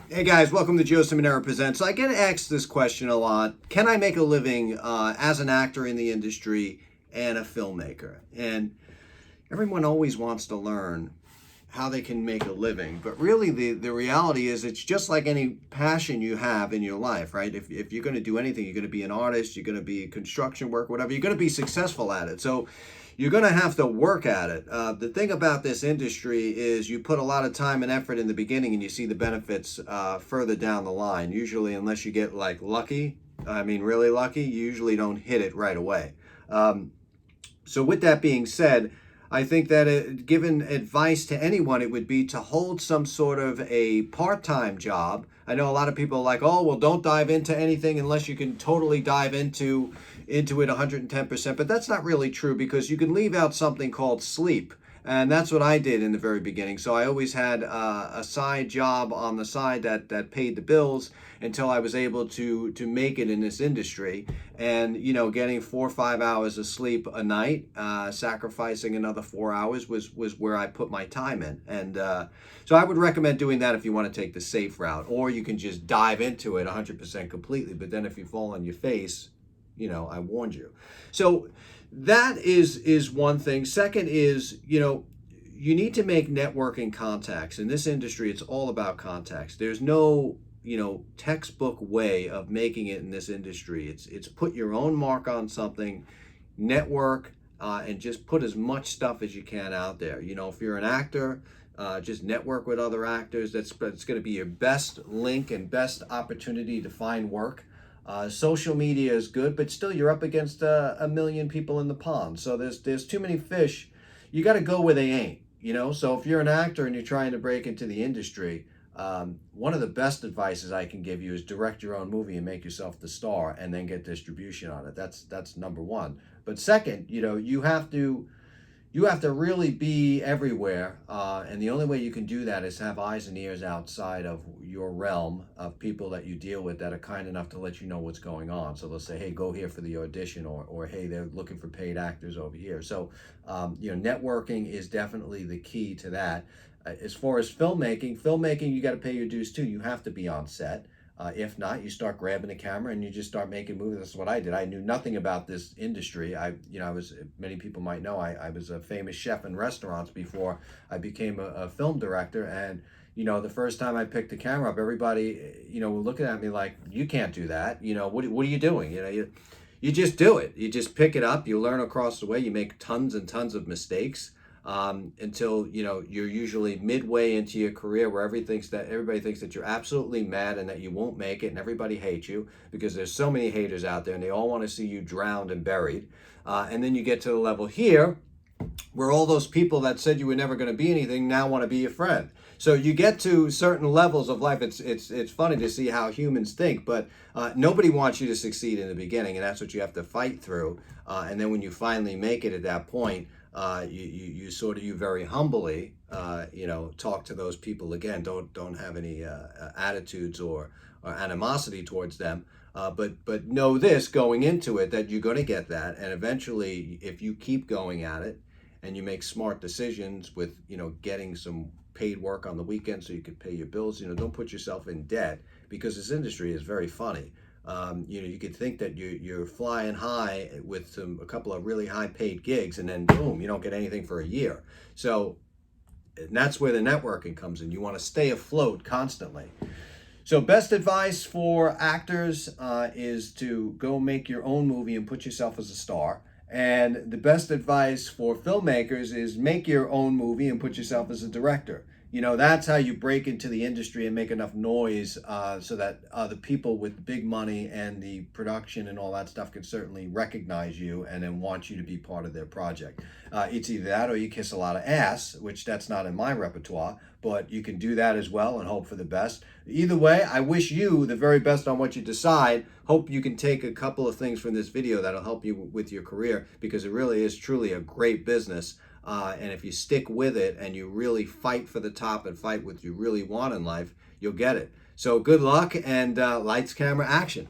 Hey guys, welcome to Joe Ciminera Presents. So I get asked this question a lot. Can I make a living as an actor in the industry and a filmmaker? And everyone always wants to learn how they can make a living. But really, the reality is it's just like any passion you have in your life, right? If you're going to do anything, you're going to be an artist, you're going to be construction work, whatever, you're going to be successful at it. So you're going to have to work at it. The thing about this industry is you put a lot of time and effort in the beginning and you see the benefits further down the line. Usually, unless you get like lucky, really lucky, you usually don't hit it right away. So with that being said, I think that given advice to anyone, it would be to hold some sort of a part-time job. I know a lot of people are like, oh, well, don't dive into anything unless you can totally dive into it 110%. But that's not really true because you can leave out something called sleep. And that's what I did in the very beginning. So I always had a side job on the side that paid the bills until I was able to make it in this industry. And, you know, getting 4 or 5 hours of sleep a night, sacrificing another 4 hours was where I put my time in. And so I would recommend doing that if you want to take the safe route. Or you can just dive into it 100% completely. But then if you fall on your face, you know, I warned you. So that is one thing. Second is, you know, you need to make networking contacts. In this industry, it's all about contacts. There's no, you know, textbook way of making it in this industry. It's put your own mark on something, network, and just put as much stuff as you can out there. You know, if you're an actor, just network with other actors. That's going to be your best link and best opportunity to find work. Social media is good, but still you're up against a million people in the pond. So there's too many fish. You got to go where they ain't, you know? So if you're an actor and you're trying to break into the industry, one of the best advices I can give you is direct your own movie and make yourself the star and then get distribution on it. That's number one. But second, you know, you have to really be everywhere, and the only way you can do that is have eyes and ears outside of your realm of people that you deal with that are kind enough to let you know what's going on. So they'll say, hey, go here for the audition, or hey, they're looking for paid actors over here. So, you know, networking is definitely the key to that. As far as filmmaking, you got to pay your dues too. You have to be on set. If not, you start grabbing the camera and you just start making movies. That's what I did. I knew nothing about this industry. I was, many people might know, I was a famous chef in restaurants before I became a film director. And, you know, the first time I picked the camera up, everybody, you know, were looking at me like, you can't do that. You know, what are you doing? You know, you just do it. You just pick it up. You learn across the way. You make tons and tons of mistakes. Until, you know, you're usually midway into your career where everybody thinks that you're absolutely mad and that you won't make it, and everybody hates you because there's so many haters out there and they all want to see you drowned and buried. And then you get to the level here where all those people that said you were never going to be anything now want to be your friend. So you get to certain levels of life. It's funny to see how humans think, but nobody wants you to succeed in the beginning, and that's what you have to fight through. And then when you finally make it at that point, you very humbly, you know, talk to those people again. Don't have any attitudes or animosity towards them. But know this going into it, that you're going to get that, and eventually, if you keep going at it and you make smart decisions with, you know, getting some paid work on the weekend so you could pay your bills, you know, don't put yourself in debt, because this industry is very funny. You know, you could think that you're flying high with a couple of really high paid gigs, and then boom, you don't get anything for a year. So and that's where the networking comes in. You want to stay afloat constantly. So best advice for actors is to go make your own movie and put yourself as a star. And the best advice for filmmakers is make your own movie and put yourself as a director. You know, that's how you break into the industry and make enough noise so that the people with big money and the production and all that stuff can certainly recognize you and then want you to be part of their project. It's either that or you kiss a lot of ass, which that's not in my repertoire, but you can do that as well and hope for the best. Either way, I wish you the very best on what you decide. Hope you can take a couple of things from this video that'll help you with your career, because it really is truly a great business. And if you stick with it and you really fight for the top and fight what you really want in life, you'll get it. So good luck, and lights, camera, action.